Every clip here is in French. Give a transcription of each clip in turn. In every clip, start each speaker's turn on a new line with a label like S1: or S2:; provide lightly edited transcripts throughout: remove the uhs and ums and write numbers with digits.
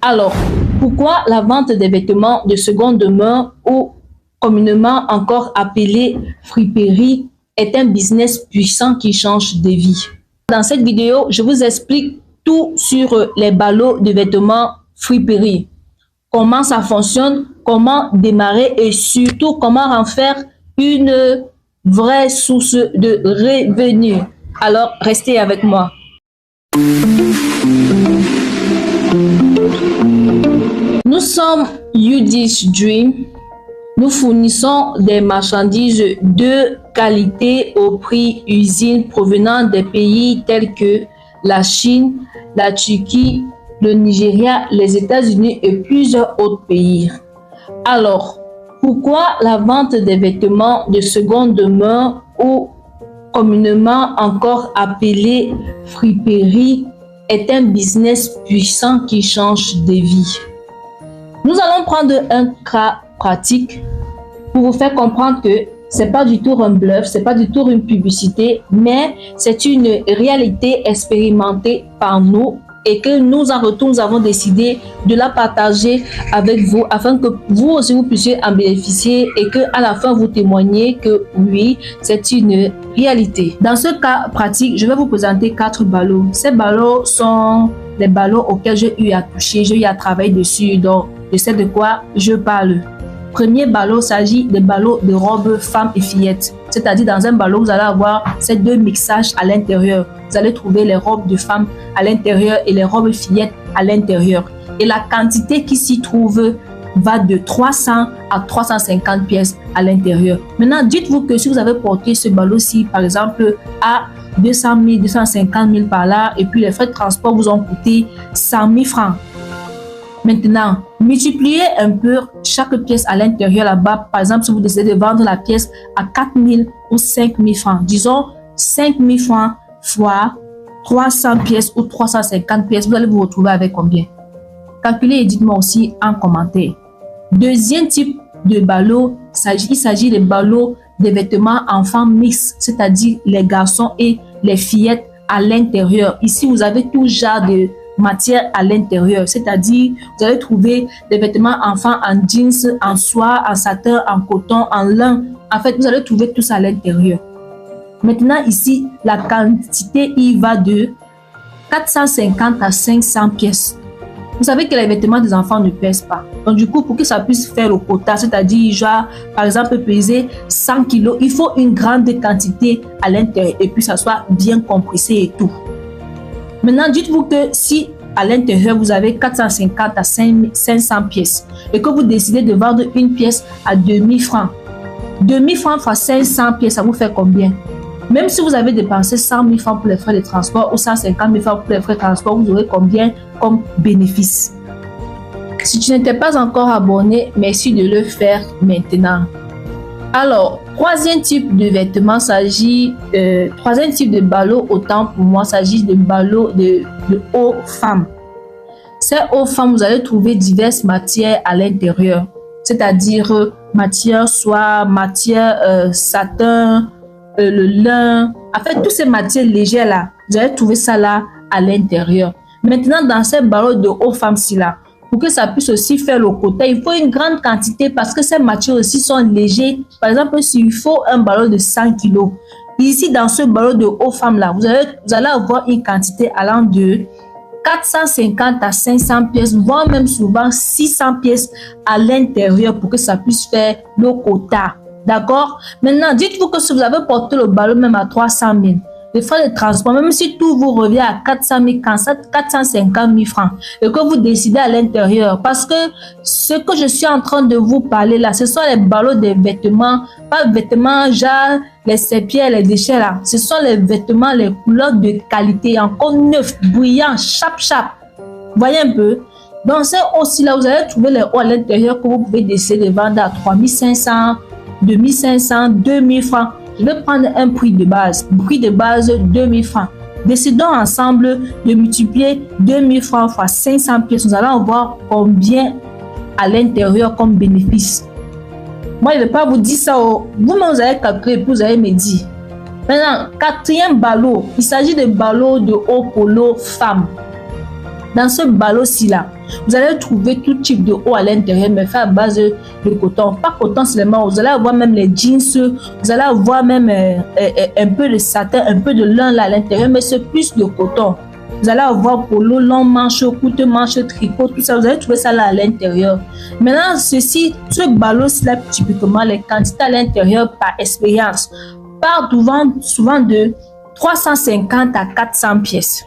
S1: Alors, pourquoi la vente des vêtements de seconde main ou communément encore appelé friperie est un business puissant qui change de vie? Dans cette vidéo, je vous explique tout sur les ballots de vêtements friperie. Comment ça fonctionne, comment démarrer et surtout comment en faire une vraie source de revenus. Alors, restez avec moi. Nous sommes Youdish Dream. Nous fournissons des marchandises de qualité au prix usine provenant des pays tels que la Chine, la Turquie, le Nigeria, les États-Unis et plusieurs autres pays. Alors, pourquoi la vente des vêtements de seconde main ou communément encore appelé friperie est un business puissant qui change de vie? Nous allons prendre un cas pratique pour vous faire comprendre que c'est pas du tout un bluff, c'est pas du tout une publicité, mais c'est une réalité expérimentée par nous et que nous en retour, nous avons décidé de la partager avec vous afin que vous aussi vous puissiez en bénéficier et que à la fin vous témoignez que oui, c'est une réalité. Dans ce cas pratique, je vais vous présenter 4 ballots. Ces ballots sont des ballots auxquels j'ai eu à toucher, j'ai eu à travailler dessus, donc je sais de quoi je parle. Premier ballot s'agit des ballots de robes femmes et fillettes. C'est-à-dire dans un ballot, vous allez avoir ces deux mixages à l'intérieur. Vous allez trouver les robes de femmes à l'intérieur et les robes fillettes à l'intérieur. Et la quantité qui s'y trouve va de 300 à 350 pièces à l'intérieur. Maintenant, dites-vous que si vous avez porté ce ballot-ci, par exemple, à 200 000, 250 000 par là, et puis les frais de transport vous ont coûté 100 000 francs. Maintenant, multipliez un peu chaque pièce à l'intérieur là-bas. Par exemple, si vous décidez de vendre la pièce à 4 000 ou 5 000 francs, disons 5 000 francs fois 300 pièces ou 350 pièces, vous allez vous retrouver avec combien? Calculez et dites-moi aussi en commentaire. Deuxième type de ballot, il s'agit des ballots des vêtements enfants mixtes, c'est-à-dire les garçons et les fillettes à l'intérieur. Ici, vous avez tout genre de matière à l'intérieur, c'est-à-dire vous allez trouver des vêtements enfants en jeans, en soie, en satin, en coton, en lin. En fait, vous allez trouver tout ça à l'intérieur. Maintenant, ici, la quantité y va de 450 à 500 pièces. Vous savez que les vêtements des enfants ne pèsent pas. Donc, du coup, pour que ça puisse faire le quota, c'est-à-dire, genre, par exemple, peser 100 kilos, il faut une grande quantité à l'intérieur et puis ça soit bien compressé et tout. Maintenant, dites-vous que si à l'intérieur, vous avez 450 à 500 pièces et que vous décidez de vendre une pièce à 2000 francs, 2000 francs fois 500 pièces, ça vous fait combien? Même si vous avez dépensé 100 000 francs pour les frais de transport ou 150 000 francs pour les frais de transport, vous aurez combien comme bénéfice? Si tu n'étais pas encore abonné, merci de le faire maintenant. Alors, troisième type de vêtements s'agit, troisième type de ballot, autant pour moi, s'agit de ballots de haut femmes. Ces hauts femmes, vous allez trouver diverses matières à l'intérieur, c'est-à-dire matière soie, matière satin, le lin, en fait, toutes ces matières légères là, vous allez trouver ça là à l'intérieur. Maintenant, dans ces ballots de haut femmes-ci là, pour que ça puisse aussi faire le quota, il faut une grande quantité parce que ces matières aussi sont légères. Par exemple, s'il faut un ballon de 100 kg, ici dans ce ballon de haut femmes là, vous allez avoir une quantité allant de 450 à 500 pièces, voire même souvent 600 pièces à l'intérieur pour que ça puisse faire le quota. D'accord? Maintenant, dites-vous que si vous avez porté le ballon même à 300 000, les frais de transport, même si tout vous revient à 400 000, 450 000 francs, et que vous décidez à l'intérieur, parce que ce que je suis en train de vous parler là, ce sont les ballots des vêtements, pas vêtements genre les sépières, les déchets là, ce sont les vêtements, les couleurs de qualité, encore neufs, brillants, chap. Voyez un peu? Donc c'est aussi là, vous allez trouver les hauts à l'intérieur que vous pouvez décider de vendre à 3500, 2500, 2000 francs. Je vais prendre un prix de base 2000 francs. Décidons ensemble de multiplier 2000 francs fois 500 pièces. Nous allons voir combien à l'intérieur comme bénéfice. Moi, je ne vais pas vous dire ça. Vous-même, vous allez calculer et puis vous allez me dire. Maintenant, quatrième ballot. Il s'agit de ballot de haut polo femmes. Dans ce ballot-ci là, vous allez trouver tout type de haut à l'intérieur, mais fait à base de coton. Pas coton seulement, vous allez avoir même les jeans, vous allez avoir même un peu de satin, un peu de lin là à l'intérieur, mais c'est plus de coton. Vous allez avoir polo, long manche, courte manche, tricot, tout ça. Vous allez trouver ça là à l'intérieur. Maintenant, ce ballot-là, typiquement, les quantités à l'intérieur par expérience partent souvent de 350 à 400 pièces.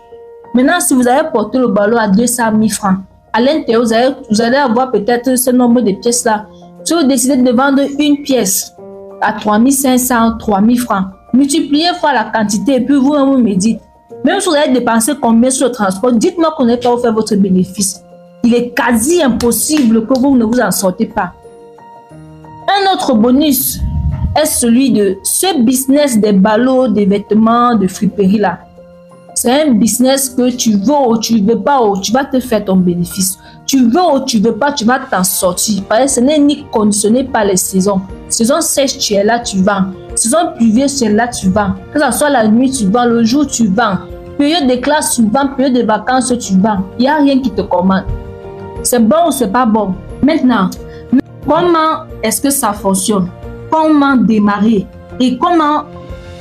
S1: Maintenant, si vous avez porté le ballot à 200 000 francs, à l'intérieur, vous allez avoir peut-être ce nombre de pièces-là. Si vous décidez de vendre une pièce à 3 500, 3 000 francs, multipliez fois la quantité et puis vous me dites. Même si vous allez dépenser combien sur le transport, dites-moi qu'on n'est pas vous faire votre bénéfice. Il est quasi impossible que vous ne vous en sortez pas. Un autre bonus est celui de ce business des ballots, des vêtements, de friperie là. C'est un business que tu veux ou tu ne veux pas, ou tu vas te faire ton bénéfice. Tu veux ou tu ne veux pas, tu vas t'en sortir. Parce que ce n'est ni conditionné par les saisons. Saison sèche, tu es là, tu vends. Saison pluvieuse, tu es là, tu vends. Que ce soit la nuit, tu vends. Le jour, tu vends. Période de classe, tu vends. Période de vacances, tu vends. Il n'y a rien qui te commande. C'est bon ou c'est pas bon? Maintenant, comment est-ce que ça fonctionne? Comment démarrer? Et comment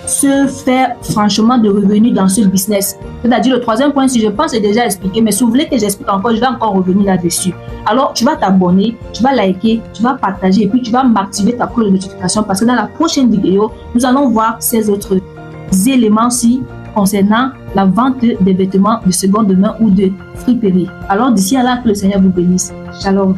S1: se faire franchement de revenus dans ce business? C'est-à-dire le troisième point, si je pense, c'est déjà expliqué, mais si vous voulez que j'explique encore, je vais encore revenir là-dessus. Alors, tu vas t'abonner, tu vas liker, tu vas partager et puis tu vas m'activer ta cloche de notification parce que dans la prochaine vidéo, nous allons voir ces autres éléments-ci concernant la vente des vêtements de seconde main ou de friperie. Alors, d'ici à là, que le Seigneur vous bénisse. Shalom.